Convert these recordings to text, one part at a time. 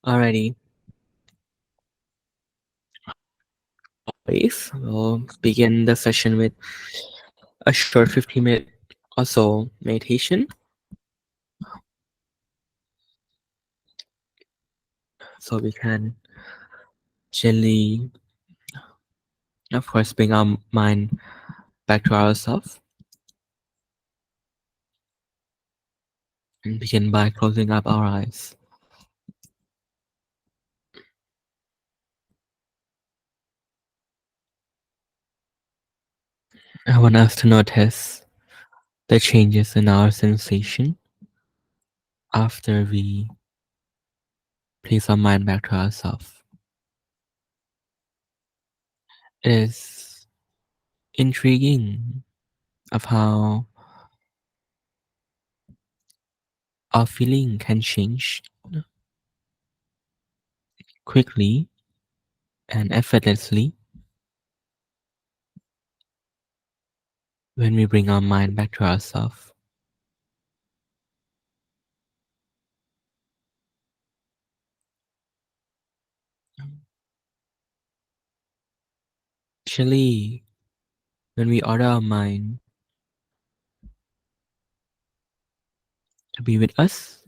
Alrighty, please. We'll begin the session with a short 15-minute or so meditation. So we can gently, of course, bring our mind back to ourselves and begin by closing up our eyes. I want us to notice the changes in our sensation after we place our mind back to ourselves. It is intriguing of how our feeling can change quickly and effortlessly when we bring our mind back to ourselves. Actually, when we order our mind to be with us,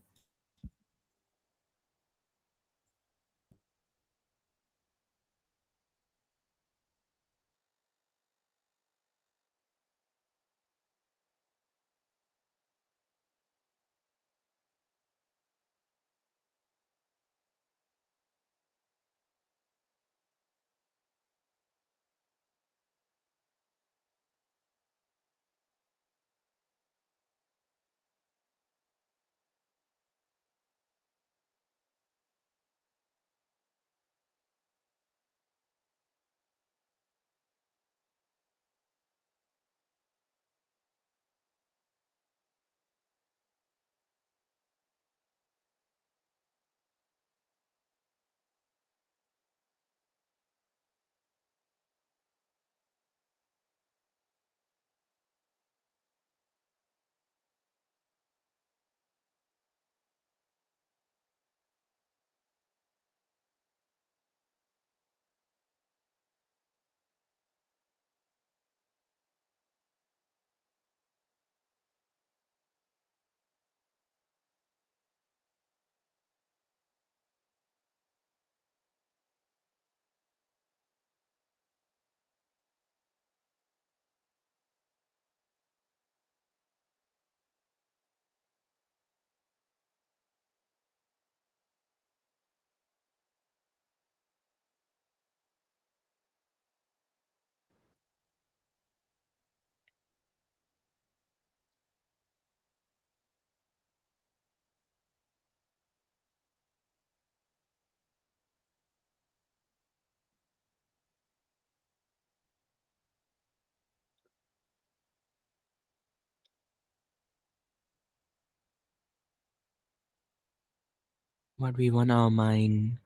what we want our mind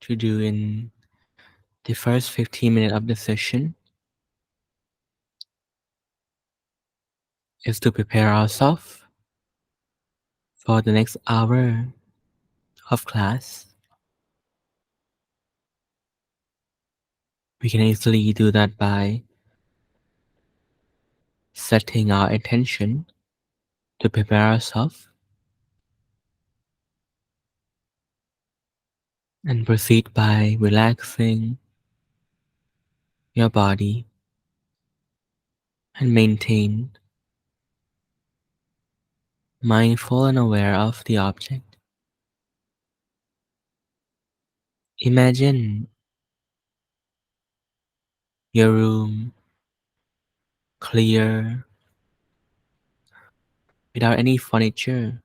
to do in the first 15 minutes of the session is to prepare ourselves for the next hour of class. We can easily do that by setting our intention to prepare ourselves and proceed by relaxing your body and maintain mindful and aware of the object. Imagine your room clear without any furniture.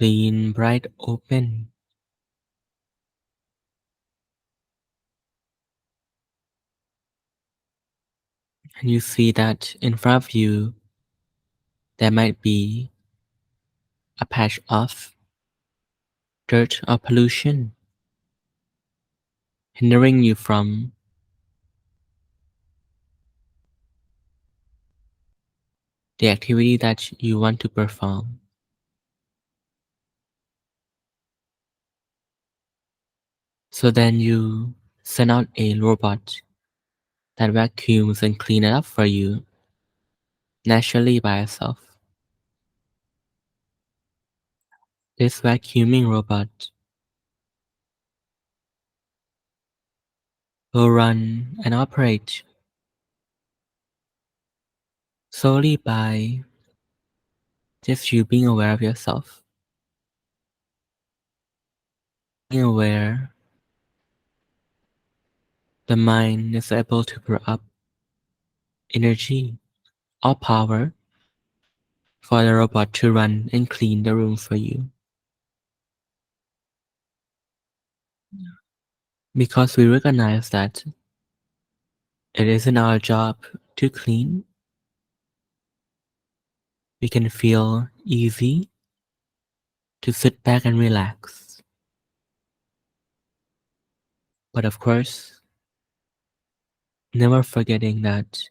Clean, bright, open, and you see that in front of you there might be a patch of dirt or pollution hindering you from the activity that you want to perform. So then you send out a robot that vacuums and clean it up for you naturally by itself. This vacuuming robot will run and operate solely by just you being aware of yourself. Being aware, the mind is able to put up energy or power for the robot to run and clean the room for you. Because we recognize that it isn't our job to clean, we can feel easy to sit back and relax. But of course, never forgetting that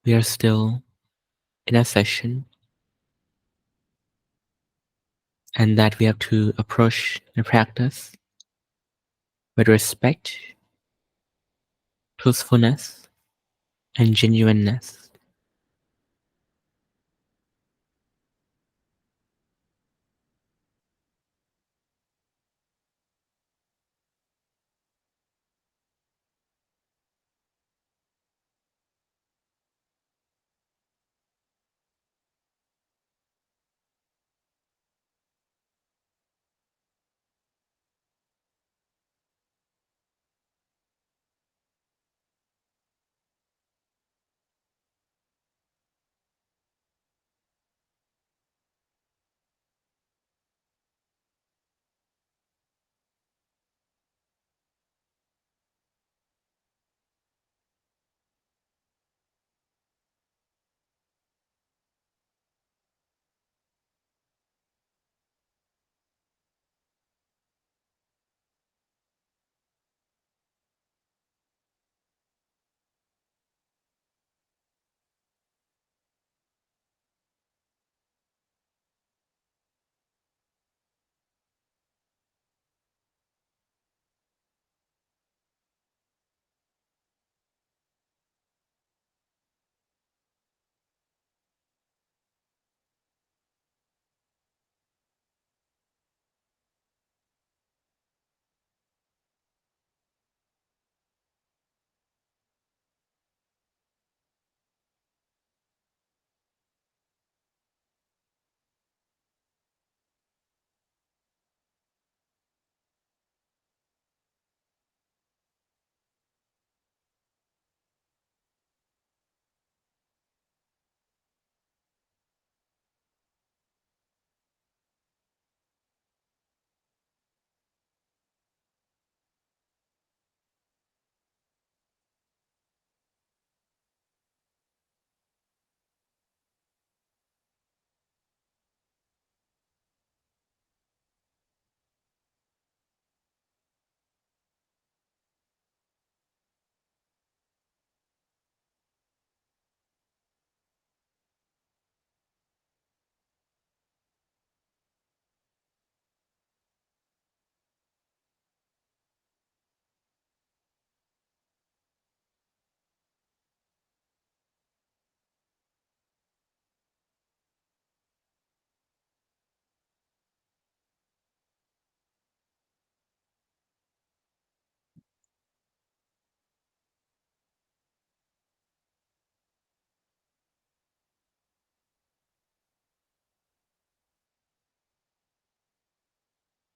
we are still in a session and that we have to approach the practice with respect, truthfulness, and genuineness.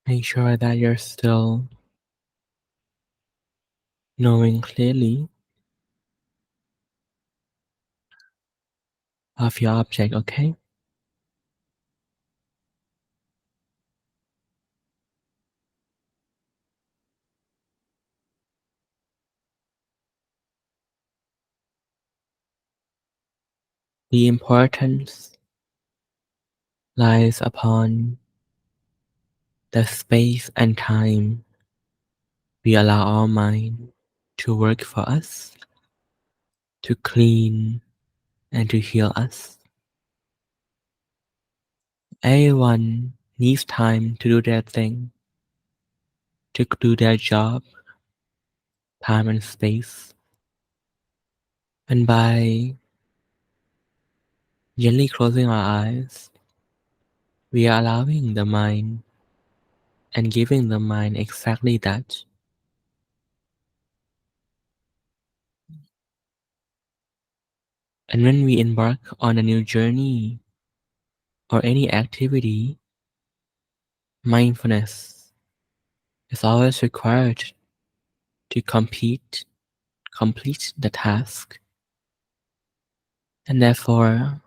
Make sure that you're still knowing clearly of your object, okay? The importance lies upon the space and time we allow our mind to work for us. to clean and to heal us. Everyone needs time to do their thing, to do their job, time and space. And by gently closing our eyes, we are allowing the mind and giving the mind exactly that. And when we embark on a new journey or any activity, mindfulness is always required to complete the task. And therefore,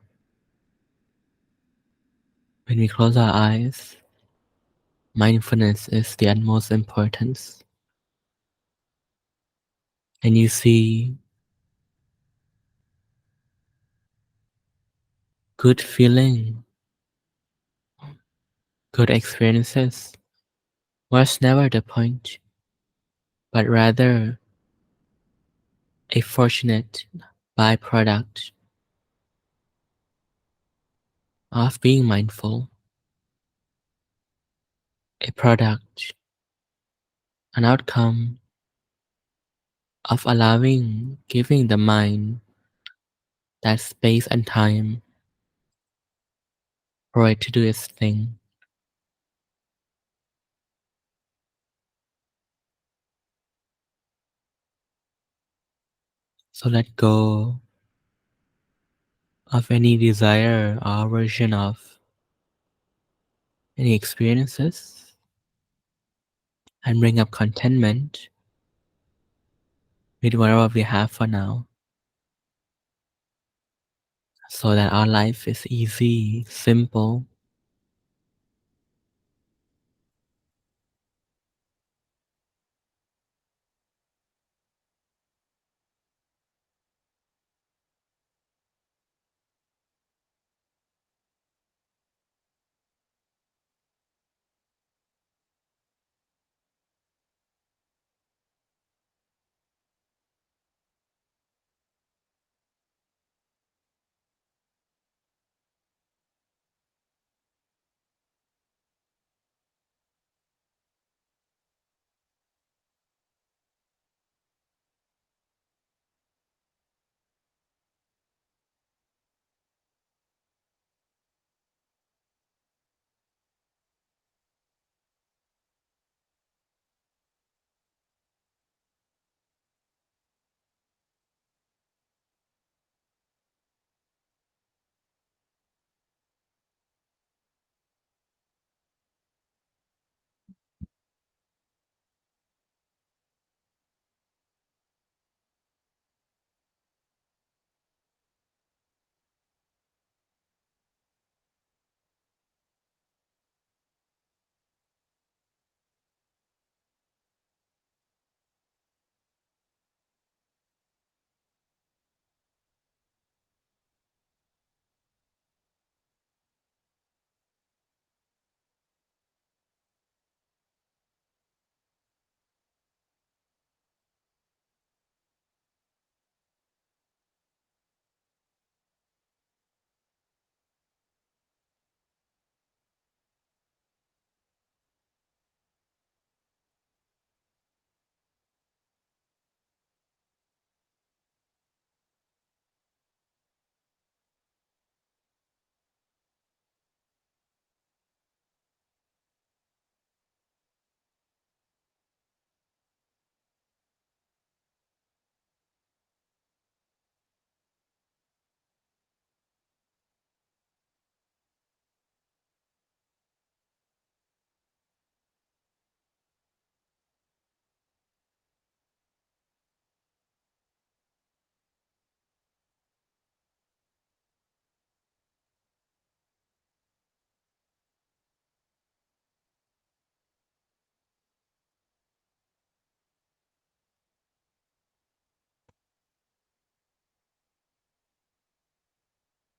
when we close our eyes, mindfulness is the utmost importance. And you see good feeling, good experiences was never the point, but rather a fortunate byproduct of being mindful, a product, an outcome of giving the mind that space and time for it to do its thing. So let go of any desire or version of any experiences and bring up contentment with whatever we have for now so that our life is easy, simple,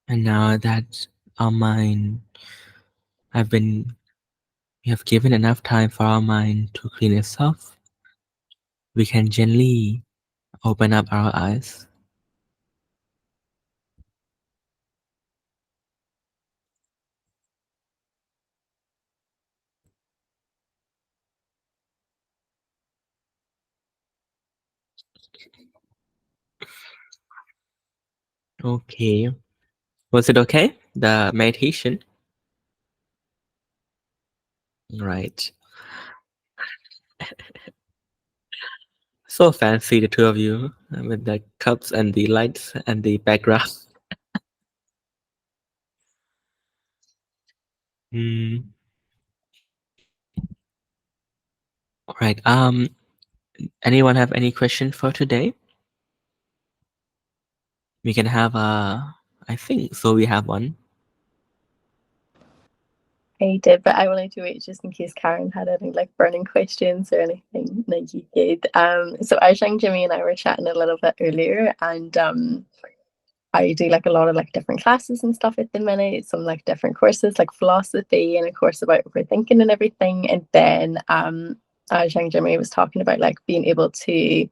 and now that our mind have been we have given enough time for our mind to clean itself, we can gently open up our eyes Okay. Was it okay? The meditation? Right. So fancy, the two of you, with the cups and the lights and the background. Mm. All right. Anyone have any question for today? We can have I think so. We have one. I did, but I wanted to wait just in case Karen had any like burning questions or anything like you did. So Arshang, Jimmy, and I were chatting a little bit earlier, and I do like a lot of like different classes and stuff at the minute, some like different courses like philosophy and a course about overthinking and everything. And then Zhang Jimmy was talking about like being able to,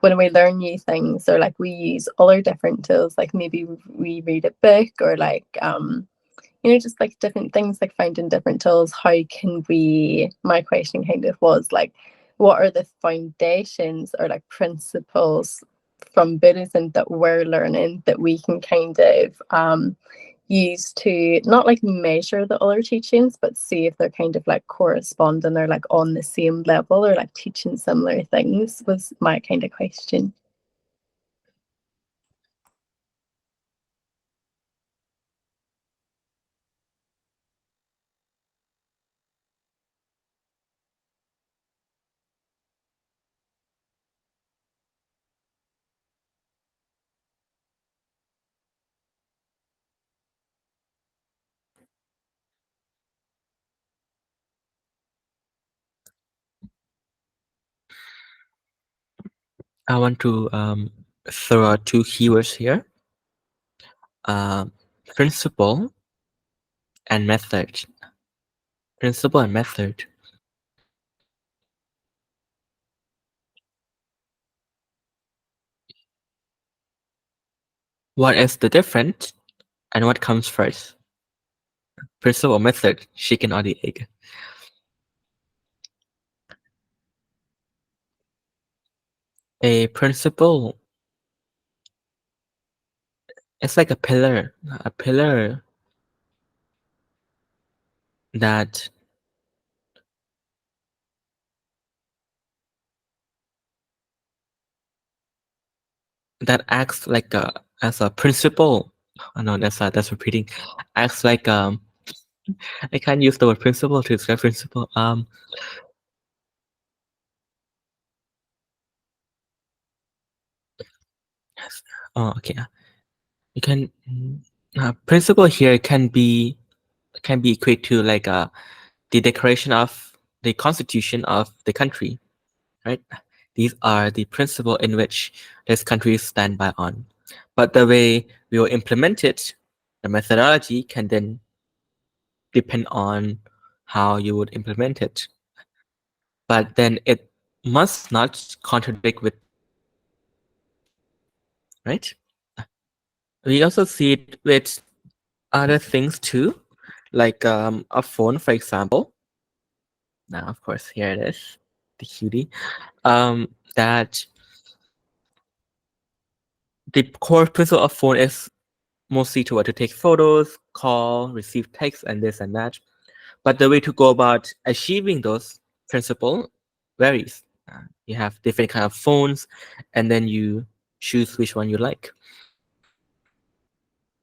when we learn new things or like we use other different tools, like maybe we read a book or like just like different things, like finding different tools. How can we, my question kind of was like, what are the foundations or like principles from Buddhism that we're learning that we can kind of use to not like measure the other teachings, but see if they're kind of like corresponding or like on the same level or like teaching similar things, was my kind of question. I want to throw out two keywords here: principle and method. Principle and method. What is the difference, and what comes first? Principle or method? Chicken or the egg? A principle. It's like a pillar that acts like a as a principle. Oh, no, that's repeating. Acts like I can't use the word principle to describe principle. Oh, okay. You can principle here can be equated to like the declaration of the constitution of the country, right? These are the principle in which this country stand by on. But the way we will implement it, the methodology can then depend on how you would implement it. But then it must not contradict with, right? We also see it with other things too, like a phone, for example. Now, of course, here it is, the cutie. That the core principle of phone is mostly to take photos, call, receive text, and this and that. But the way to go about achieving those principle varies. You have different kind of phones, and then you choose which one you like.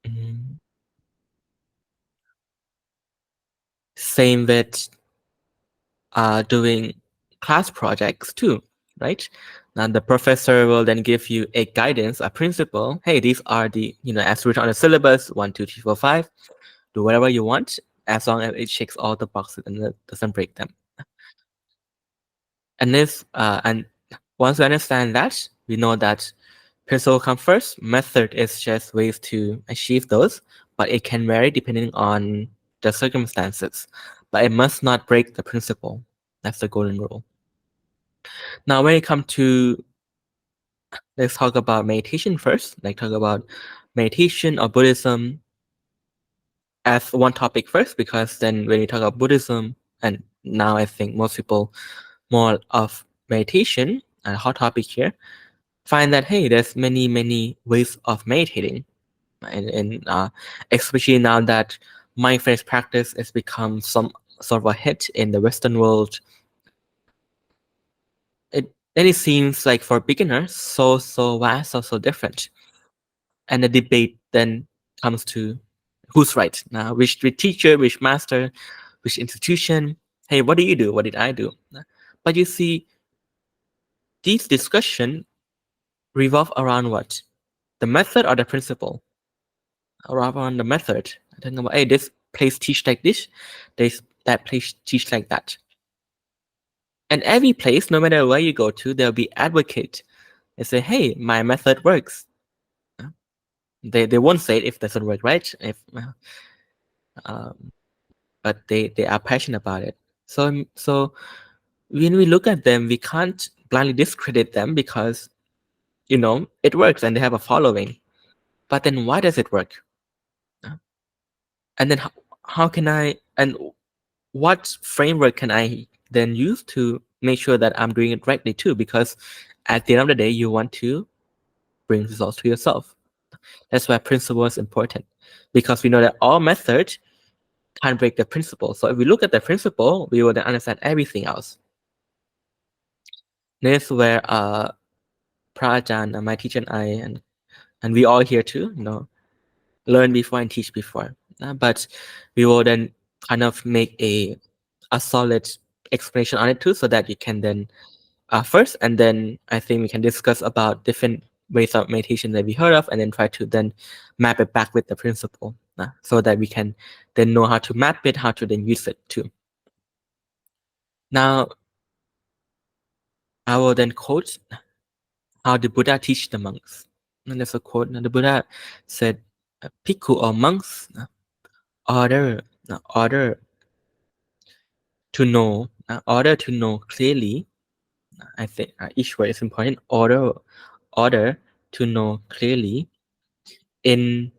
Mm. Same with doing class projects too, right? Now the professor will then give you a guidance, a principle. Hey, these are the, as written on the syllabus, 1, 2, 3, 4, 5. Do whatever you want, as long as it checks all the boxes and it doesn't break them. And once we understand that, we know that principle comes first. Method is just ways to achieve those, but it can vary depending on the circumstances. But it must not break the principle. That's the golden rule. Now, when it comes to, let's talk about meditation first. Like talk about meditation or Buddhism as one topic first, because then when you talk about Buddhism, and now I think most people more of meditation, a hot topic here, find that hey, there's many ways of meditating, and especially now that mindfulness practice has become some sort of a hit in the Western world. It seems like for beginners so vast, so different, and the debate then comes to who's right now, which teacher, which master, which institution. Hey, what do you do? What did I do? But you see, these discussion revolve around what? The method or the principle? Around the method. I think about, hey, this place teach like this, that place teach like that. And every place, no matter where you go to, there'll be advocate. They say, hey, my method works. They won't say it if it doesn't work, right? Um, but they are passionate about it. So when we look at them, we can't blindly discredit them because it works and they have a following. But then why does it work? And then how can I, and what framework can I then use to make sure that I'm doing it rightly too? Because at the end of the day, you want to bring results to yourself. That's why principle is important, because we know that all methods can't break the principle. So if we look at the principle, we will then understand everything else. This is where Prajan, my teacher, and I, and we all here too, learn before and teach before. But we will then kind of make a solid explanation on it too, so that you can then first, and then I think we can discuss about different ways of meditation that we heard of, and then try to then map it back with the principle, so that we can then know how to map it, how to then use it too. Now, I will then quote how the Buddha teach the monks. And there's a quote. The Buddha said, "Bhikkhu or monks order to know, clearly." I think each word is important. Order to know clearly in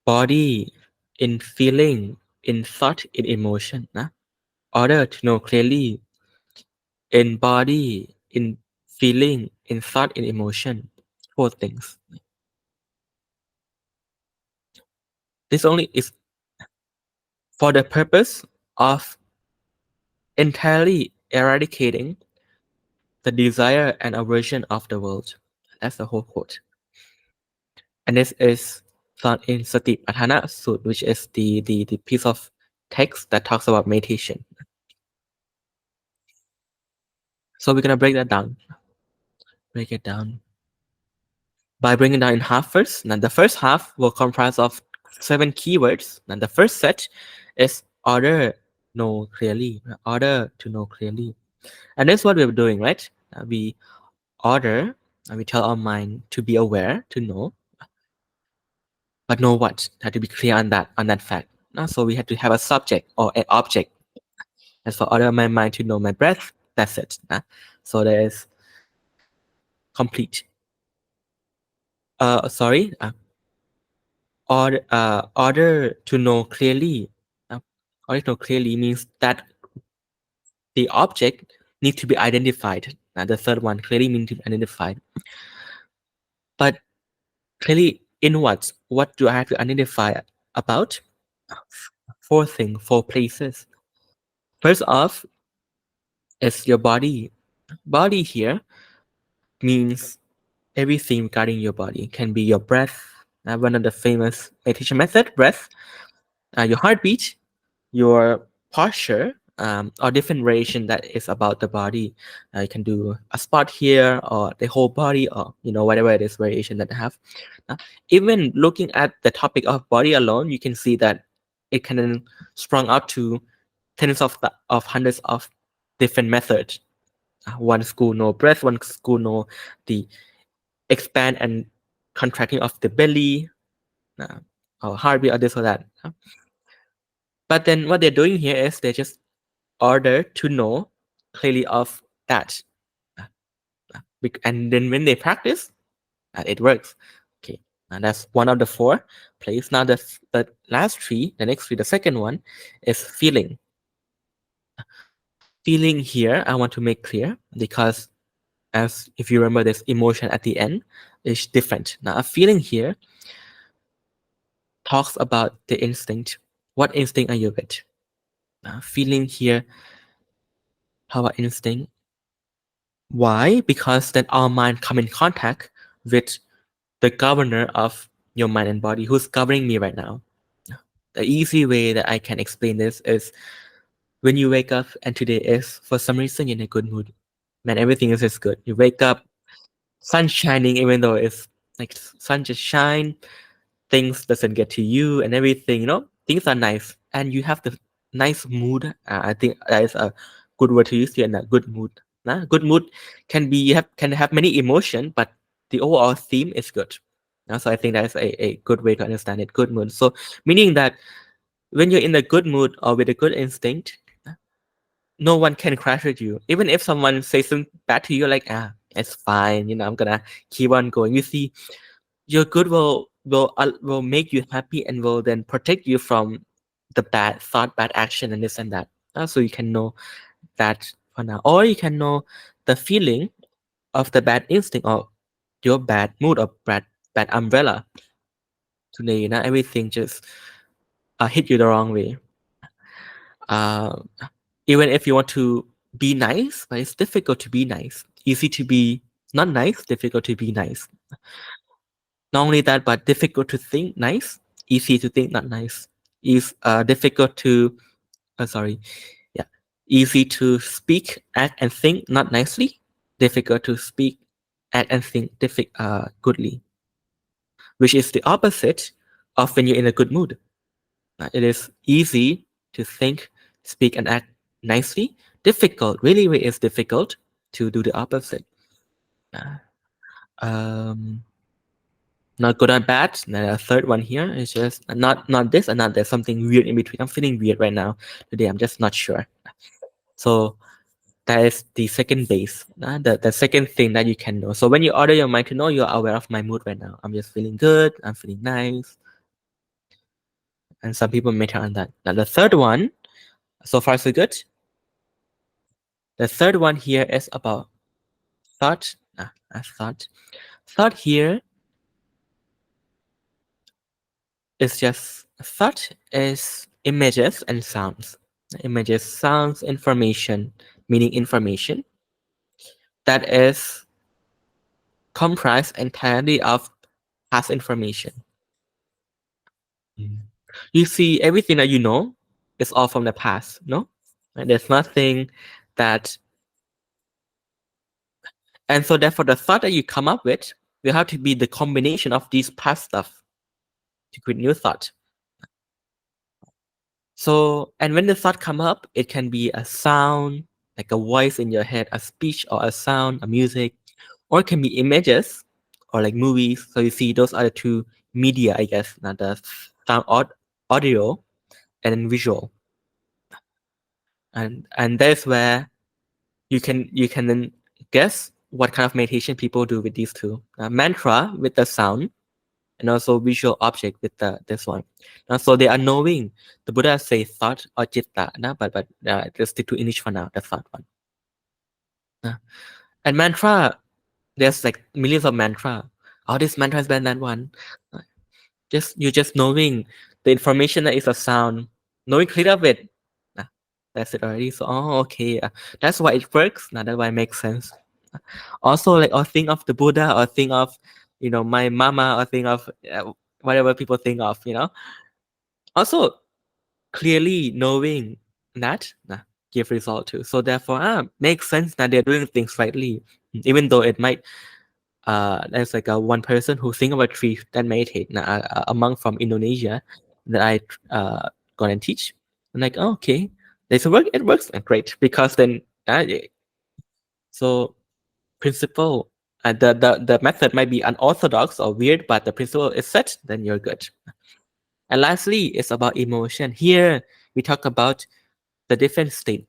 body, in feeling, in thought, in emotion. Order to know clearly in body, in feeling, in thought, in emotion. 4 things. This only is for the purpose of entirely eradicating the desire and aversion of the world. That's the whole quote. And this is found in Satipatthana Sutta, which is the piece of text that talks about meditation. So we're gonna break that down. Break it down by breaking it down in half first. Now the first half will comprise of 7 keywords. And the first set is order know clearly. Order to know clearly. And that's what we're doing, right? We order and we tell our mind to be aware, to know, but know what? Have to be clear on that fact. So we have to have a subject or an object. As for order my mind to know my breath, that's it. So there is complete. Sorry. Order to know clearly. Order to know clearly means that the object needs to be identified. The third one, clearly, means to be identified. But clearly in what? What do I have to identify about? 4 things, 4 places. First off is your body. Body here means everything regarding your body. Can be your breath, one of the famous meditation method, breath, your heartbeat, your posture, or different variation that is about the body. You can do a spot here or the whole body, or whatever it is variation that I have. Even looking at the topic of body alone, you can see that it can then sprung out to tens of hundreds of different methods. One school know breath, one school know the expand and contracting of the belly, or heartbeat, or this or that. But then what they're doing here is they just order to know clearly of that. And then when they practice, it works. Okay, and that's one of the 4 plays. Now the last 3, the next 3, the second one is feeling. feeling here, I want to make clear because as if you remember this emotion at the end is different. Now a feeling here talks about the instinct. What instinct are you with? Feeling here, how about instinct? Why? Because then our mind come in contact with the governor of your mind and body who's governing me right now. The easy way that I can explain this is when you wake up and today is for some reason you're in a good mood. Man, everything is just good. You wake up, sun shining, even though it's like sun just shine, things doesn't get to you and everything, things are nice. And you have the nice mood. I think that is a good word to use here in a good mood. Good mood can have many emotion, but the overall theme is good. So I think that's a good way to understand it. Good mood. So meaning that when you're in a good mood or with a good instinct, no one can crash with you. Even if someone says something bad to you, like, it's fine, I'm gonna keep on going. You see, your good will make you happy and will then protect you from the bad thought, bad action, and this and that. So you can know that for now. Or you can know the feeling of the bad instinct or your bad mood or bad umbrella. Today, everything just hit you the wrong way. Uh, Even if you want to be nice, but it's difficult to be nice. Easy to be not nice, difficult to be nice. Not only that, but difficult to think nice, easy to think not nice. Is difficult to sorry, yeah, easy to speak, act, and think not nicely. Difficult to speak, act, and think goodly, which is the opposite of when you're in a good mood. It is easy to think, speak, and act nicely. Difficult, really, really is difficult to do the opposite. Um, Not good or bad. Then a third one here is just not this and not there's something weird in between. I'm feeling weird right now. Today, I'm just not sure. So that is the second base. The second thing that you can know. So when you order your mind to know, you're aware of my mood right now. I'm just feeling good. I'm feeling nice. And some people may turn on that. Now the third one, so far so good. The third one here is about thought. Thought. Thought here is just thought is images and sounds. Images, sounds, information, meaning information that is comprised entirely of past information. You see, everything that you know is all from the past, no? And there's nothing that, and so therefore the thought that you come up with will have to be the combination of these past stuff to create new thought. So, and when the thought come up, it can be a sound, like a voice in your head, a speech or a sound, a music, or it can be images or like movies. So you see, those are the two media, I guess. Now the sound, audio, and then visual, and that's where you can then guess what kind of meditation people do with these two. Mantra with the sound, and also visual object with this one. So they are knowing. The Buddha say thought or citta, but just stick to English for now. The thought one. And mantra, there's like millions of mantra. Oh, this mantra is better than that one. You're just knowing the information that is a sound, knowing clear of it. That's it already. So okay, that's why it works. Now that's why it makes sense. Also, like or think of the Buddha or think of my mama or think of whatever people think of. Also, clearly knowing that give result too. So therefore, makes sense that they're doing things rightly, even though it might. There's like a one person who think of a tree that meditate. A monk from Indonesia that I gonna teach. I'm like, okay, this work. It works great because then so principle. The method might be unorthodox or weird, but the principle is set. Then you're good. And lastly, it's about emotion. Here we talk about the different state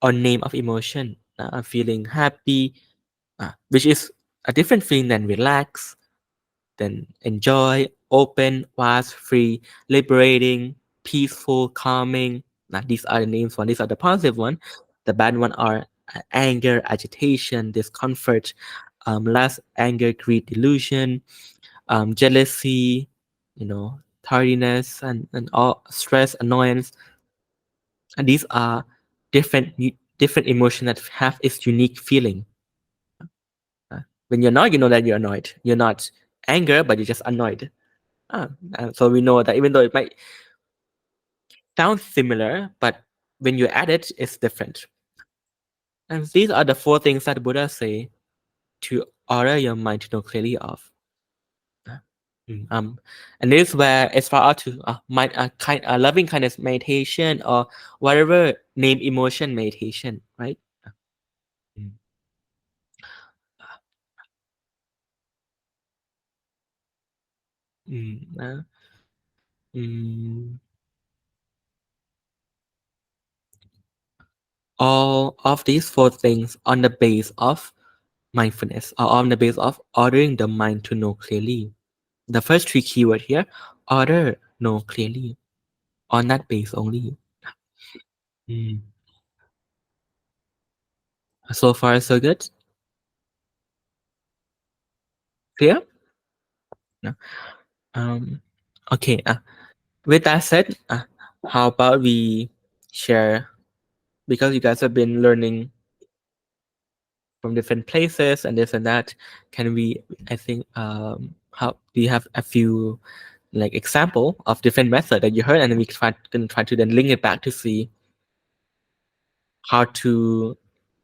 or name of emotion. I'm feeling happy, which is a different feeling than relax, then enjoy, open, vast, free, liberating, peaceful, calming. Now these are the names one. These are the positive one. The bad one are anger, agitation, discomfort, less anger, greed, delusion, jealousy, tardiness, and all stress, annoyance. And these are different emotions that have its unique feeling. When you're annoyed, you know that you're annoyed. You're not anger, but you're just annoyed. So we know that even though it might sound similar, but when you add it, it's different. And these are the 4 things that Buddha say to order your mind to know clearly of. And this is where it's far out to loving kindness meditation or whatever name emotion meditation, right? Mm. Mm, uh, mm, all of these 4 things on the base of mindfulness or on the base of ordering the mind to know clearly. The first 3 keyword here, order, know clearly, on that base only. Mm. So far, so good. Clear? No. Okay. With that said, how about we share, because you guys have been learning from different places and this and that, can we, I think, how do you have a few like example of different method that you heard, and then we can try to then link it back to see how to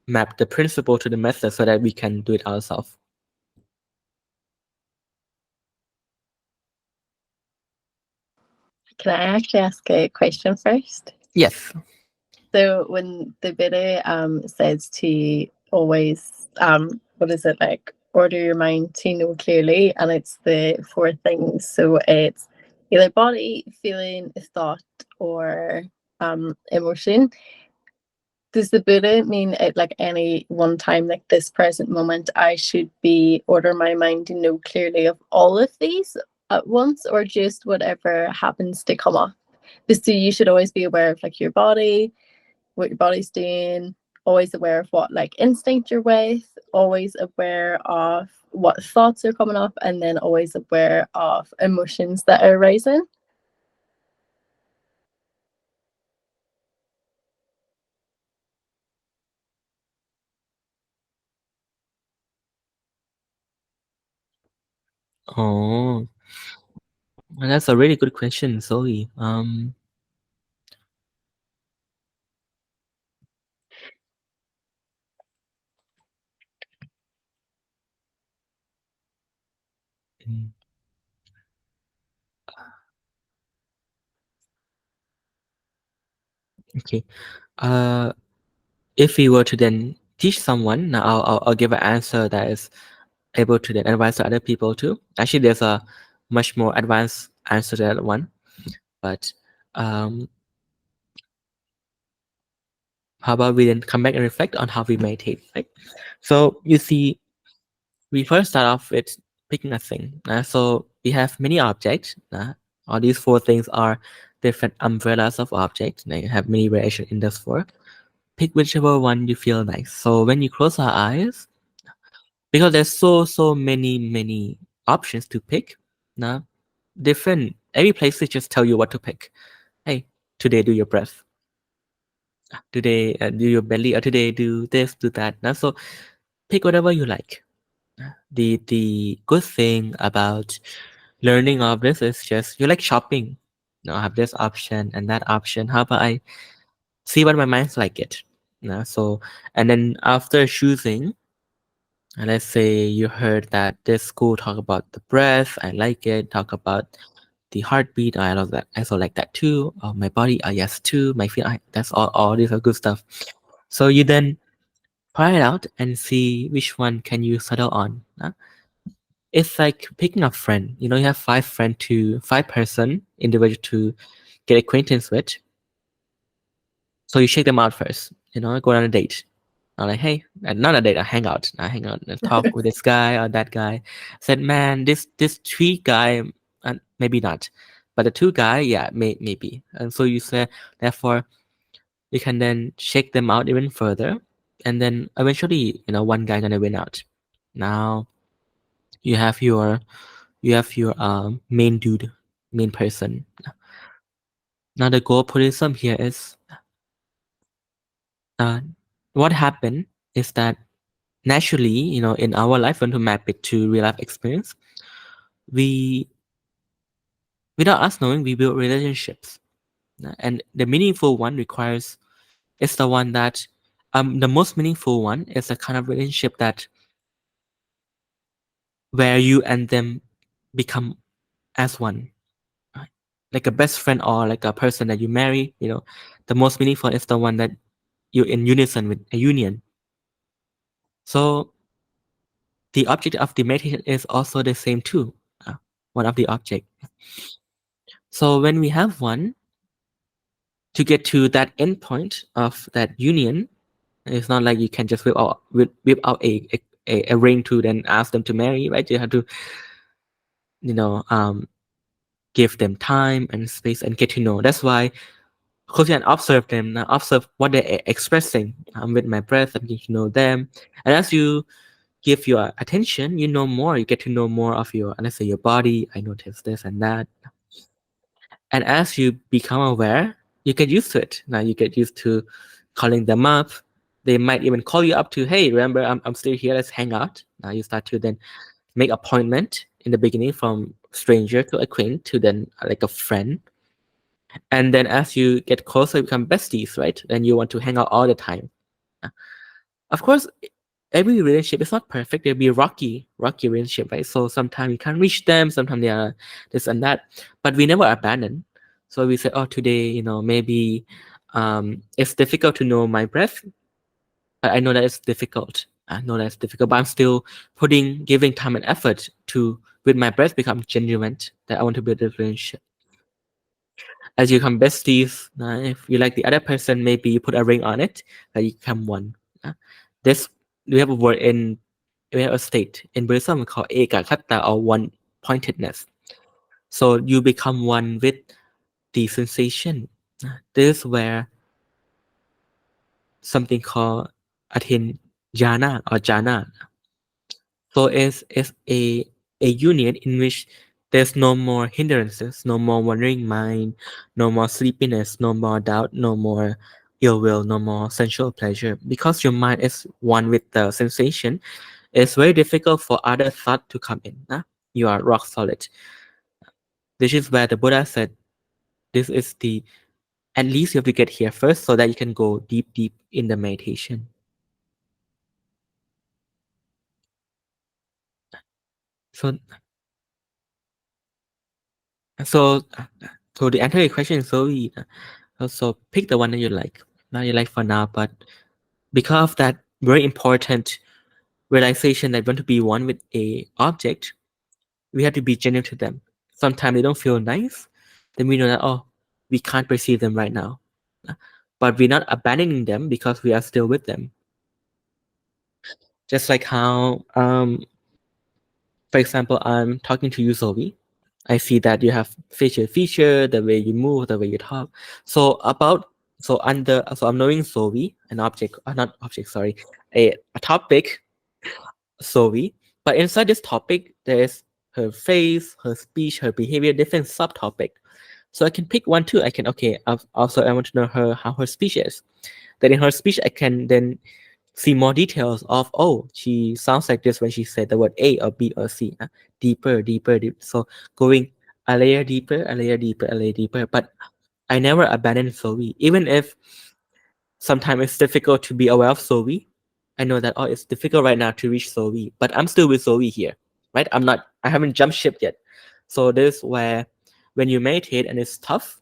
map the principle to the method so that we can do it ourselves. Can I actually ask a question first? Yes. So when the Buddha says to always what is it, like order your mind to know clearly, and it's the 4 things. So it's either body, feeling, thought, or emotion. Does the Buddha mean at like any one time, like this present moment, I should be order my mind to know clearly of all of these at once, or just whatever happens to come up? So you should always be aware of like your body, what your body's doing, always aware of what like instinct you're with, always aware of what thoughts are coming up, and then always aware of emotions that are arising. Oh, that's a really good question, Zoe. Mm, okay. If we were to then teach someone, now I'll give an answer that is able to then advise to other people too. Actually, there's a much more advanced answer to that one, but um, how about we then come back and reflect on how we meditate, right? So you see, we first start off with picking a thing. So we have many objects. All these 4 things are different umbrellas of objects. Now you have many variations in those 4. Pick whichever one you feel nice. So when you close our eyes, because there's so many options to pick. Now, every place they just tell you what to pick. Hey, today do your breath. Today do your belly. Or today do this, do that. Now, so pick whatever you like. The good thing about learning all this is just you like shopping. I have this option and that option. How about I see what my mind's like it? So and then after choosing, and let's say you heard that this school talk about the breath, I like it. Talk about the heartbeat, I love that. I also like that too. My body, yes too. My feet, that's all these are good stuff. So you then try it out and see which one can you settle on. It's like picking a friend. You have 5 person individual to get acquaintance with. So you check them out first. Go on a date. I'm like, hey, not a date, a hangout. I hang out and talk with this guy or that guy. Said, man, this 3 guy, maybe not, but the 2 guy, yeah, maybe. And so you say, therefore, you can then check them out even further, and then eventually, one guy gonna win out. Now you have your main dude, main person. Now the goal Buddhism here is what happened is that naturally, in our life, when to map it to real life experience, we, without us knowing, we build relationships. And the meaningful one requires is the one that the most meaningful one is a kind of relationship that where you and them become as one. Right? Like a best friend or like a person that you marry, the most meaningful is the one that you're in unison with, a union. So the object of the meditation is also the same too. One of the object. So when we have one, to get to that endpoint of that union, it's not like you can just whip out a ring to then ask them to marry, right? You have to, you know, um, give them time and space and get to know. That's why close and observe them, observe what they're expressing. With my breath, I'm getting to know them. And as you give your attention, you know more. You get to know more of your, let's say, your body. I notice this and that. And as you become aware, you get used to it. Now you get used to calling them up. They might even call you up to, hey, remember, I'm still here. Let's hang out. Now you start to then make appointment in the beginning from stranger to acquaint to then like a friend. And then as you get closer, you become besties, right? And you want to hang out all the time. Of course, every relationship is not perfect. There'll be rocky relationship, right? So sometimes you can't reach them, sometimes they are this and that. But we never abandon. So we say, oh, today, maybe it's difficult to know my breath, but I know that it's difficult. I know that it's difficult, but I'm still giving time and effort to, with my breath, become genuine, that I want to build a relationship. As you become besties, if you like the other person, maybe you put a ring on it, that you become one. This, we have a word in, we have a state in Buddhism called ekakata, or one pointedness. So you become one with the sensation. This is where something called attain jhana or jhana. So it's a union in which there's no more hindrances, no more wandering mind, no more sleepiness, no more doubt, no more ill will, no more sensual pleasure. Because your mind is one with the sensation, it's very difficult for other thought to come in. You are rock solid. This is where the Buddha said, this is the, at least you have to get here first so that you can go deep in the meditation. So So, so the answer to your question is so easy. So pick the one that you like. Not you like for now, but because of that very important realization that we want to be one with a object, we have to be genuine to them. Sometimes they don't feel nice, then we know that, oh, we can't perceive them right now. But we're not abandoning them because we are still with them. Just like how, for example, I'm talking to you, Zoe. I see that you have facial feature, the way you move, the way you talk. So I'm knowing Zoe, an object, not object, sorry, a topic, Zoe. But inside this topic, there's her face, her speech, her behavior, different subtopic. So I can pick one too. Also I want to know how her speech is. Then in her speech, I can then see more details of, oh, she sounds like this when she said the word A or B or C. Deeper. So going a layer deeper, a layer deeper, a layer deeper. But I never abandon Zoe. Even if sometimes it's difficult to be aware of Zoe, I know that, oh, it's difficult right now to reach Zoe, but I'm still with Zoe here, right? I haven't jumped ship yet. So this is where when you meditate and it's tough,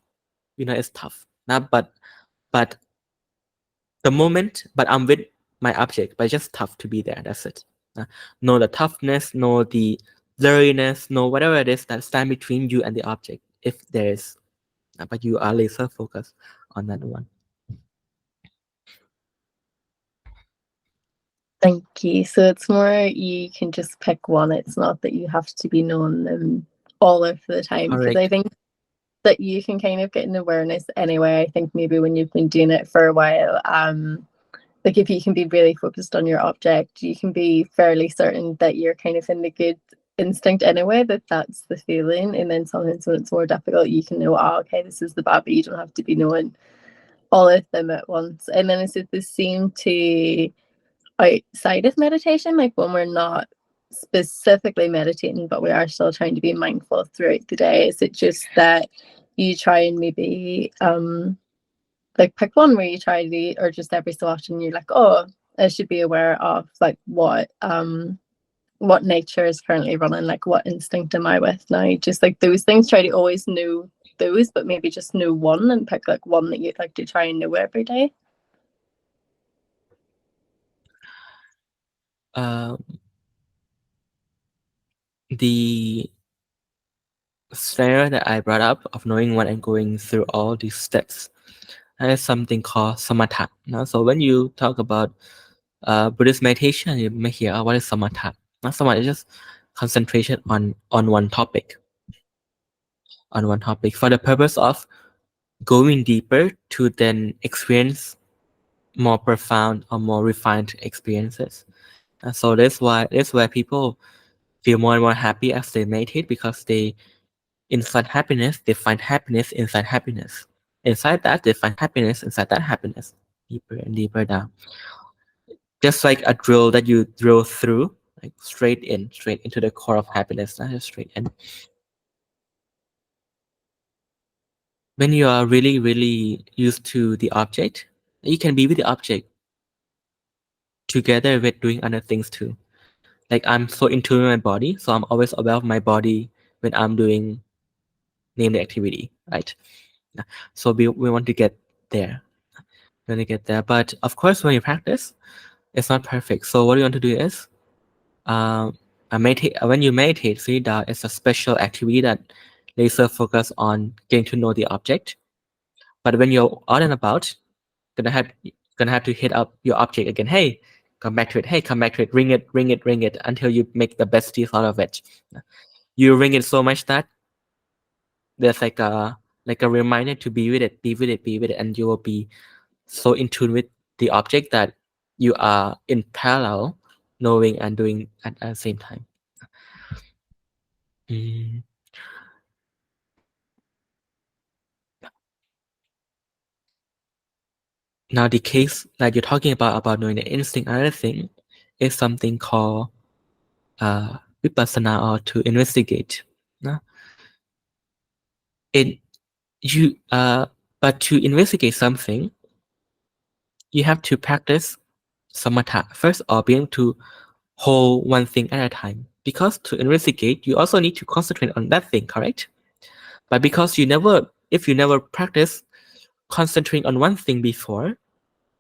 it's tough. But the moment, but I'm with my object, but it's just tough to be there. That's it. Know the toughness, know the blurriness, know whatever it is that stand between you and the object, if there is. But you are laser focused on that one. Thank you. So it's more you can just pick one. It's not that you have to be knowing them all of the time. Because I think that you can kind of get an awareness anyway. I think maybe when you've been doing it for a while, like if you can be really focused on your object, you can be fairly certain that you're kind of in the good instinct anyway, that that's the feeling. And then sometimes when it's more difficult, you can know, oh, okay, this is the bad, but you don't have to be knowing all of them at once. And then is it the same to outside of meditation, like when we're not specifically meditating, but we are still trying to be mindful throughout the day? Is it just that you try and maybe like pick one where you try to, or just every so often you're like, oh, I should be aware of like what nature is currently running, like what instinct am I with now? Just like those things, try to always know those, but maybe just know one and pick like one that you'd like to try and know every day. Um, the scenario that I brought up of knowing when I'm going through all these steps, that is something called samatha. Now, so when you talk about Buddhist meditation, you may hear, what is samatha? Now, samatha is just concentration on one topic, for the purpose of going deeper to then experience more profound or more refined experiences. And so that's where people feel more and more happy as they meditate, because they inside happiness, they find happiness inside happiness. Inside that, they find happiness inside that happiness, deeper and deeper down. Just like a drill that you drill through, like straight into the core of happiness, not just straight in. When you are really, really used to the object, you can be with the object together with doing other things too. Like I'm so in tune with my body, so I'm always aware of my body when I'm doing name the activity, right? So we want to get there. We want to get there. But of course, when you practice, it's not perfect. So what you want to do is, when you meditate, sit down, it's a special activity that laser focus on getting to know the object. But when you're out and about, gonna have gonna have to hit up your object again. Hey, come back to it. Hey, come back to it. Ring it, ring it, ring it until you make the best use out of it. You ring it so much that there's like a reminder to be with it, be with it, be with it, and you will be so in tune with the object that you are in parallel knowing and doing at the same time. Mm. Now the case that you're talking about knowing the instinct, another thing is something called vipassana, or to investigate. No? It you But to investigate something, you have to practice samatha first, or be able to hold one thing at a time. Because to investigate, you also need to concentrate on that thing, correct? But because if you never practice concentrating on one thing before,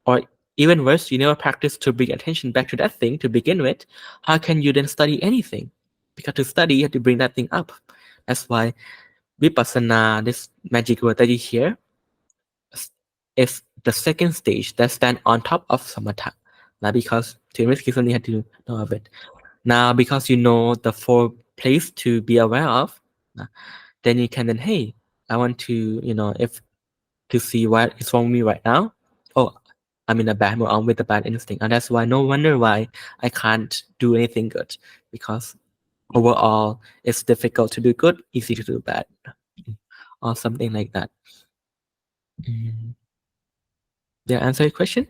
or even worse, you never practice to bring attention back to that thing to begin with, how can you then study anything? Because to study, you have to bring that thing up. That's why vipassana, this magic word that you hear, is the second stage that stand on top of samatha. Now, because to investigate something, you have to know of it. Now, because you know the four places to be aware of, then you can hey, I want to, if to see what is wrong with me right now. Oh, I'm in a bad mood. I'm with a bad instinct, and that's why no wonder why I can't do anything good, because overall it's difficult to do good, easy to do bad, or something like that. Mm. Did I answer your question?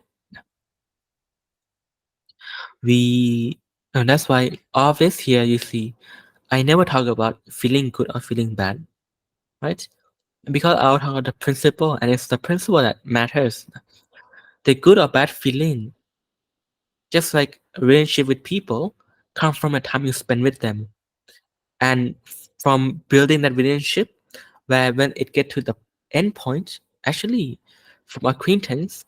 And that's why all this here you see, I never talk about feeling good or feeling bad, right? Because I'll talk about the principle, and it's the principle that matters. The good or bad feeling, just like a relationship with people, come from the time you spend with them, and from building that relationship, where when it get to the end point, actually, from acquaintance,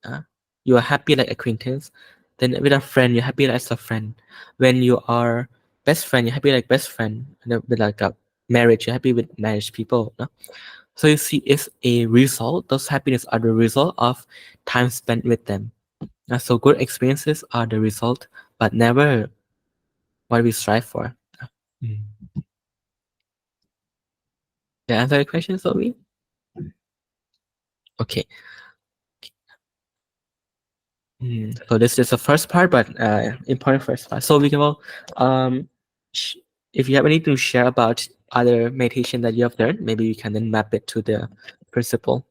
uh, you are happy like acquaintance. Then with a friend, you're happy as a friend. When you are best friend, you're happy like best friend. And then with like a marriage, you're happy with marriage people. No? So you see, it's a result. Those happiness are the result of time spent with them. So good experiences are the result, but never what we strive for. Mm. Can I answer the question, Sophie? Okay. So this is the first part, but important first part. So we can all, sh- if you have anything to share about other meditation that you have learned, maybe you can then map it to the principle.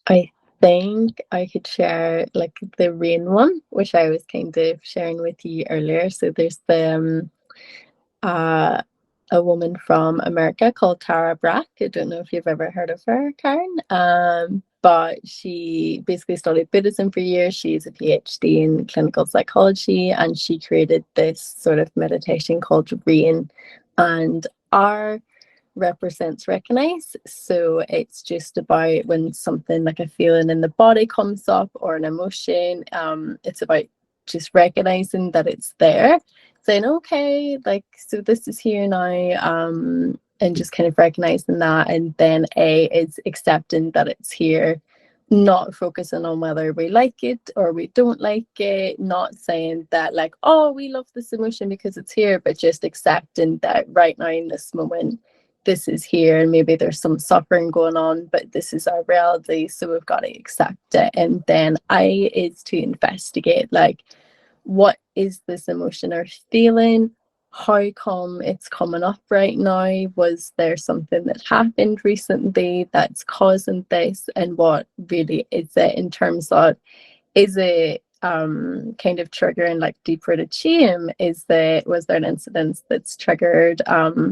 I think I could share like the rain one, which I was kind of sharing with you earlier. So there's uh, a woman from America called Tara Brach. I don't know if you've ever heard of her, Karen. But she basically studied Buddhism for years. She's a PhD in clinical psychology, and she created this sort of meditation called Rain. And our represents recognize. So it's just about when something like a feeling in the body comes up or an emotion. It's about just recognizing that it's there, saying, okay, like, so this is here now. And just kind of recognizing that. And then A is accepting that it's here, not focusing on whether we like it or we don't like it, not saying that like, oh, we love this emotion because it's here, but just accepting that right now in this moment this is here and maybe there's some suffering going on, but this is our reality, so we've got to accept it. And then I is to investigate like, what is this emotion or feeling? How come it's coming up right now? Was there something that happened recently that's causing this? And what really is it in terms of, is it kind of triggering like deep-rooted shame? Was there an incident that's triggered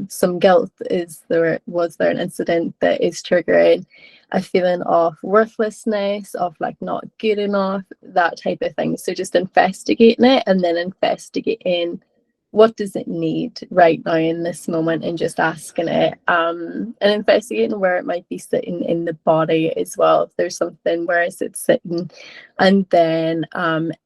some guilt? Was there an incident that is triggering a feeling of worthlessness, of like not good enough, that type of thing? So just investigating it and then investigating what does it need right now in this moment, and just asking it, and investigating where it might be sitting in the body as well, if there's something, where is it sitting? And then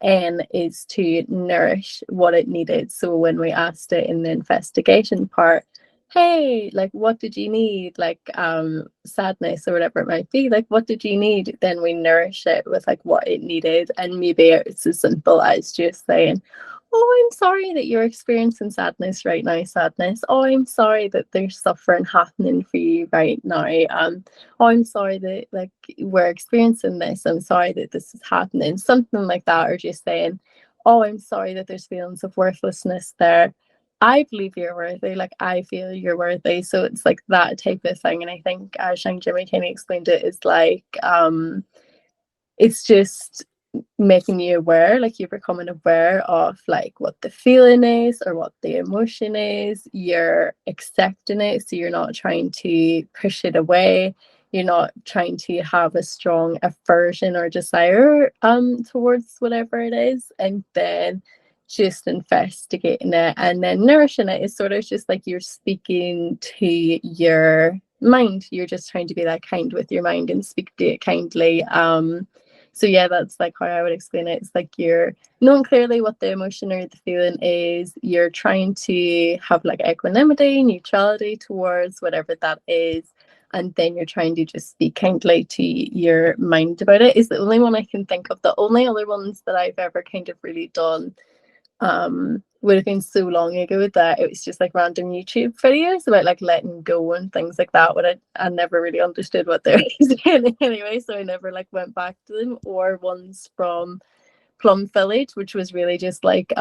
N is to nourish what it needed. So when we asked it in the investigation part, hey, like, what did you need? Like sadness or whatever it might be, like, what did you need? Then we nourish it with like what it needed. And maybe it's as simple as just saying, oh, I'm sorry that you're experiencing sadness right now, sadness. Oh, I'm sorry that there's suffering happening for you right now. Oh, I'm sorry that like we're experiencing this. I'm sorry that this is happening. Something like that, or just saying, oh, I'm sorry that there's feelings of worthlessness there. I believe you're worthy. Like, I feel you're worthy. So it's like that type of thing. And I think Shang Jimmy kind of explained it is like, it's just making you aware, like you're becoming aware of like what the feeling is or what the emotion is. You're accepting it, so you're not trying to push it away. You're not trying to have a strong aversion or desire towards whatever it is. And then just investigating it and then nourishing it is sort of just like you're speaking to your mind. You're just trying to be that kind with your mind and speak to it kindly. So yeah, that's like how I would explain it. It's like you're knowing clearly what the emotion or the feeling is. You're trying to have like equanimity, neutrality towards whatever that is. And then you're trying to just speak kindly to your mind about it. Is the only one I can think of. The only other ones that I've ever kind of really done would have been so long ago that it was just like random YouTube videos about like letting go and things like that, but I never really understood what they were saying anyway, so I never like went back to them. Or ones from Plum Village, which was really just like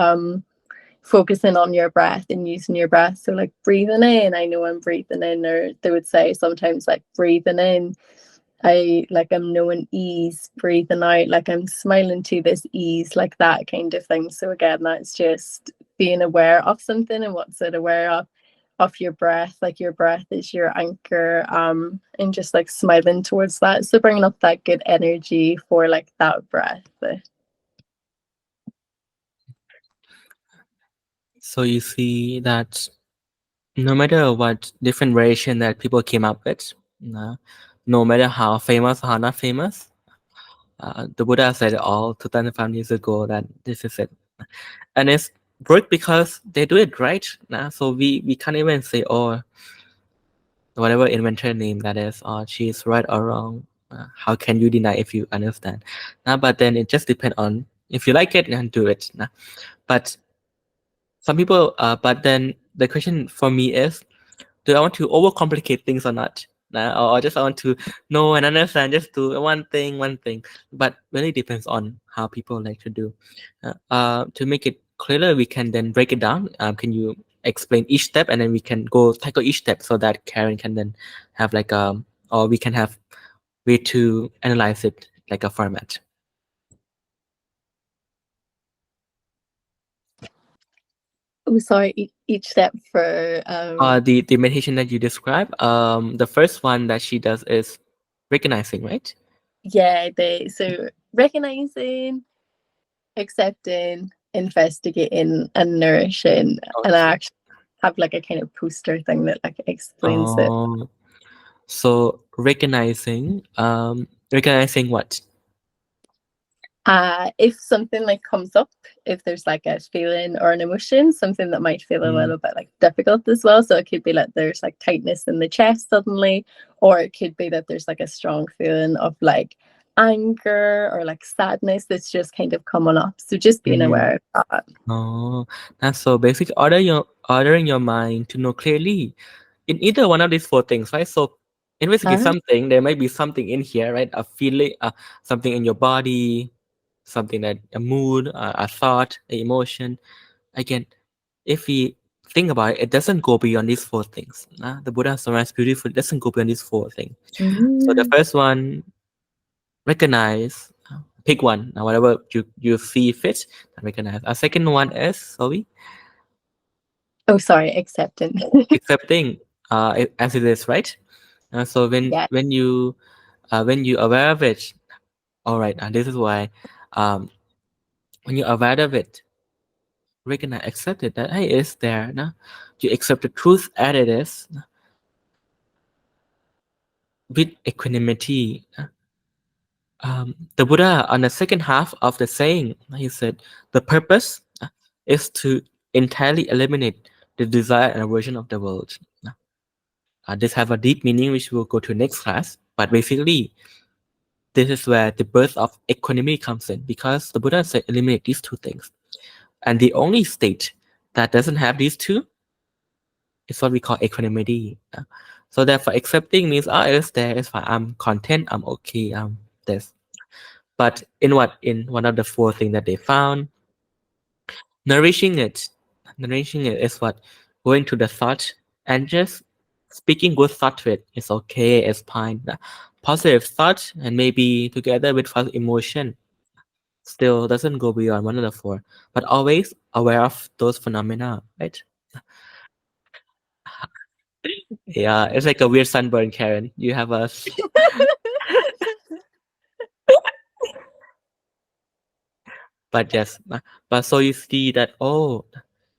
focusing on your breath and using your breath. So like breathing in, I know I'm breathing in, or they would say sometimes like breathing in, I'm knowing ease, breathing out, like I'm smiling to this ease, like that kind of thing. So again, that's just being aware of something. And what's it aware of your breath, like your breath is your anchor, and just like smiling towards that. So bringing up that good energy for like that breath. So you see that no matter what different variation that people came up with, no matter how famous or how not famous, the Buddha said it all 2,500 years ago that this is it. And it's worked because they do it right. So we can't even say, oh, whatever inventor name that is, or she's right or wrong. How can you deny if you understand? But then it just depends on If you like it, then do it. Nah. But some people, but then the question for me is, do I want to overcomplicate things or not? Or just I want to know and understand, just do one thing. But really depends on how people like to do. To make it clearer, we can then break it down. Can you explain each step, and then we can go tackle each step so that Karen can then have like or we can have way to analyze it like a format. Oh, sorry, each step for The meditation that you describe, the first one that she does is recognizing, right? yeah, so recognizing, accepting, investigating, and nourishing. And I Okay. actually have like a kind of poster thing that like explains it. So recognizing what? If something like comes up, if there's like a feeling or an emotion, something that might feel a little bit like difficult as well. So it could be like there's like tightness in the chest suddenly, or it could be that there's like a strong feeling of like anger or like sadness that's just kind of coming up. So just being aware of that. Oh, that's so basic. Ordering your mind to know clearly in either one of these four things, right? So investigate something. There might be something in here, right? A feeling, something in your body, something that a mood, a thought, an emotion. Again, if we think about it, it doesn't go beyond these four things. The Buddha summarized beautifully. It doesn't go beyond these four things. So the first one, recognize. Pick one. Now, whatever you see fit, recognize. Our second one is, sorry, Oh, sorry, accepting. accepting as it is, right? So Yeah. when you aware of it, all right, and this is why when you're aware of it, recognize, accept it that hey, it's there. No? You accept the truth as it is with equanimity. The Buddha, on the second half of the saying, he said, the purpose is to entirely eliminate the desire and aversion of the world. This have a deep meaning, which we'll go to next class. But basically, this is where the birth of equanimity comes in, because the Buddha said eliminate these two things. And the only state that doesn't have these two is what we call equanimity. So therefore, accepting means, it's there, it's fine, I'm content, I'm okay, this. But in one of the four things that they found, nourishing it is what? Going to the thought and just speaking good thought to it. It's okay, it's fine. Positive thought and maybe together with positive emotion still doesn't go beyond one of the four, but always aware of those phenomena, right? Yeah, it's like a weird sunburn, Karen. You have a but yes, but so you see that,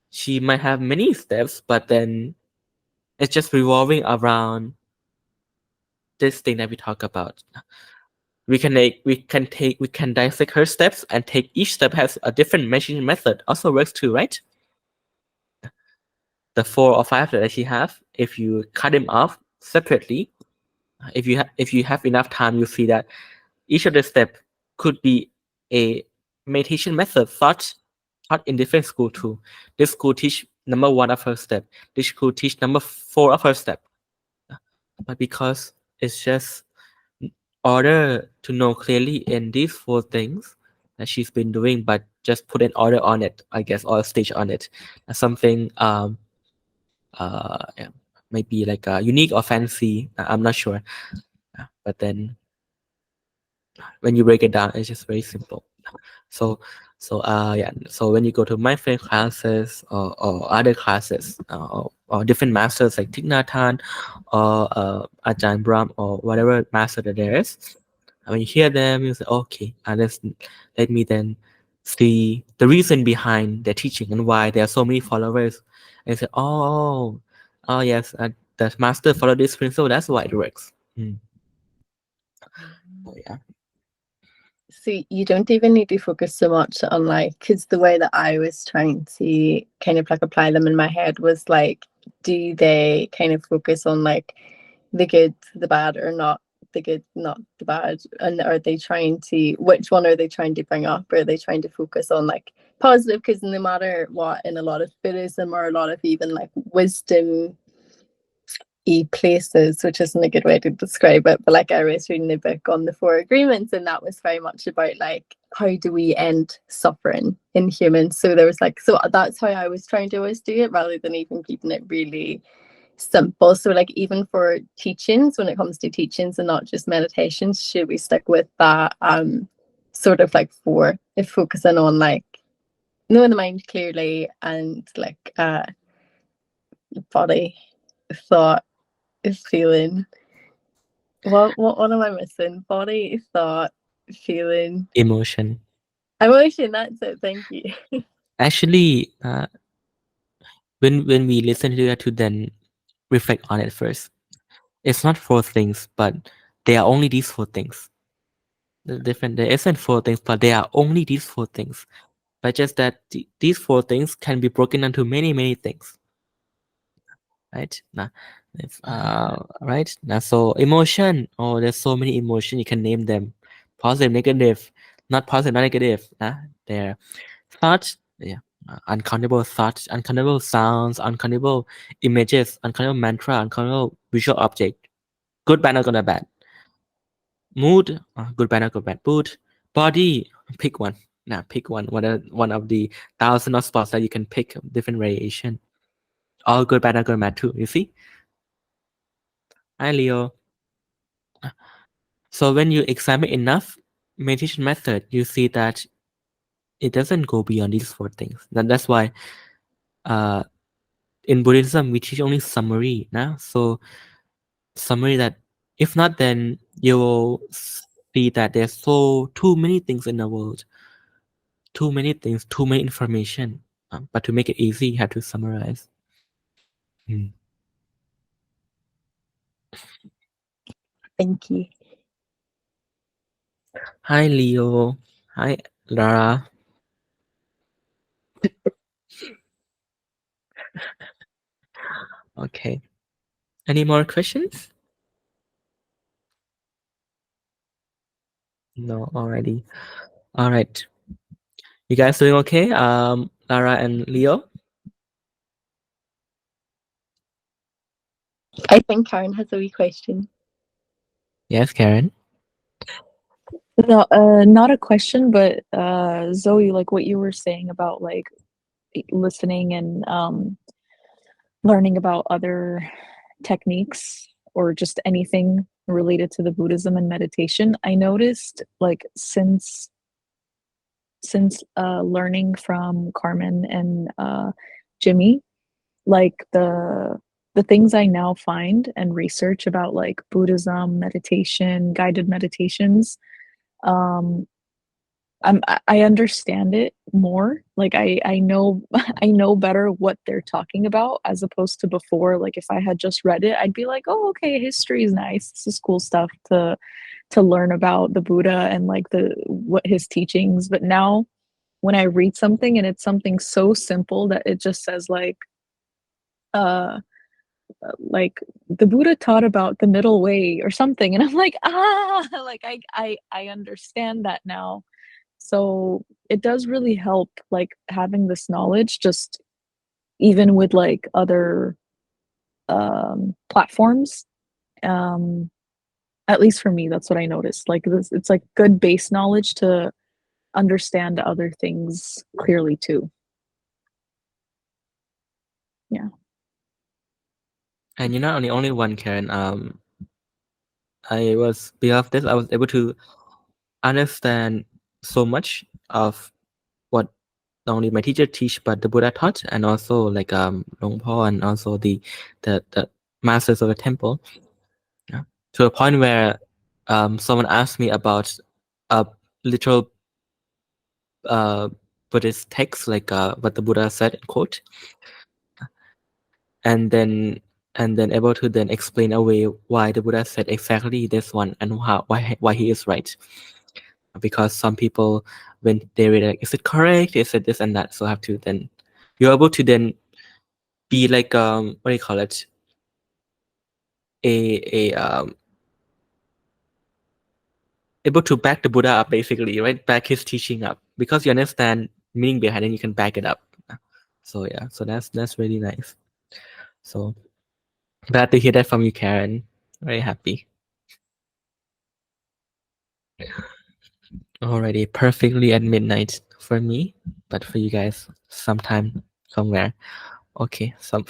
she might have many steps, but then it's just revolving around this thing that we talk about. We can dissect her steps and take each step has a different measuring method. Also works too, right? The 4 or 5 that she have, if you cut them off separately, if you have enough time, you see that each of the step could be a meditation method taught in different school too. This school teach number 1 of her step. This school teach number 4 of her step. But because it's just order to know clearly in these 4 things that she's been doing, but just put an order on it, I guess, or a stage on it. Something yeah, maybe like unique or fancy. I'm not sure. But then when you break it down, it's just very simple. So yeah. So when you go to mindfulness classes or other classes or different masters like Thich Nhat Hanh or Ajahn Brahm or whatever master that there is, when you hear them, you say, okay, let me then see the reason behind their teaching and why there are so many followers. And you say, yes, the master followed this principle. That's why it works. So, yeah. So you don't even need to focus so much on like, because the way that I was trying to kind of like apply them in my head was like, do they kind of focus on like the good, the bad, or not the good, not the bad? And are they trying to, which one are they trying to bring up? Are they trying to focus on like positive? Because no matter what, in a lot of Buddhism or a lot of even like wisdom places, which isn't a good way to describe it, but like I was reading a book on the Four Agreements, and that was very much about like how do we end suffering in humans. So there was like, so that's how I was trying to always do it, rather than even keeping it really simple. So like even for teachings, when it comes to teachings and not just meditations, should we stick with that sort of like four, if focusing on like knowing the mind clearly and like body, thought, feeling. What am I missing? Body, thought, feeling, Emotion. emotion. That's it. Thank you. Actually, when we listen to then reflect on it first. It's not four things, but they are only these four things. There isn't four things, but they are only these four things. But just that these four things can be broken into many things. Right now, right now. So emotion. Oh, there's so many emotion. You can name them. Positive, negative, not positive, not negative. There. Thoughts. Yeah. Uncountable thoughts, uncountable sounds, uncountable images, uncountable mantra, uncountable visual object. Good, bad, not good, or bad. Mood, good, bad, not good, bad. Mood. Body, pick one. Now pick one. One of the thousand of spots that you can pick different variation. All good, bad, not good, bad too. You see? Hi, Leo. So when you examine enough meditation method, you see that it doesn't go beyond these four things. That's why uh, in Buddhism we teach only summary. Nah? So summary that if not, then you will see that there's so too many things in the world, too many things, too many information. But to make it easy, you have to summarize. Mm. Thank you. Hi, Leo. Hi, Lara. Okay. Any more questions? No, already. All right. You guys doing okay? Lara and Leo? I think Karen has a wee question. Yes, Karen. No, not a question, but Zoe, like what you were saying about like listening and learning about other techniques or just anything related to the Buddhism and meditation. I noticed like since learning from Carmen and Jimmy, like the things I now find and research about like Buddhism, meditation, guided meditations, um I understand it more. Like I know I know better what they're talking about as opposed to before. Like if I had just read it, I'd be like, oh, okay, history is nice. This is cool stuff to learn about the Buddha and like the what his teachings. But now when I read something and it's something so simple that it just says uh like the Buddha taught about the middle way or something, and I'm like, like I understand that now. So it does really help like having this knowledge just even with like other platforms. Um at least for me, that's what I noticed. Like this it's like good base knowledge to understand other things clearly too. Yeah. And you're not the only one, Karen. I was because of this, I was able to understand so much of what not only my teacher teach, but the Buddha taught, and also like Long Po and also the masters of the temple. Yeah. To a point where someone asked me about a literal Buddhist text, like what the Buddha said in quote, and then able to then explain away why the Buddha said exactly this one and why he is right. Because some people when they read like, is it correct? Is it this and that? So I have to then you're able to then be like what do you call it? A able to back the Buddha up, basically, right? Back his teaching up, because you understand meaning behind it, you can back it up. So yeah, so that's really nice. So glad to hear that from you, Karen. Very happy. Already perfectly at midnight for me, but for you guys, sometime somewhere. Okay, some.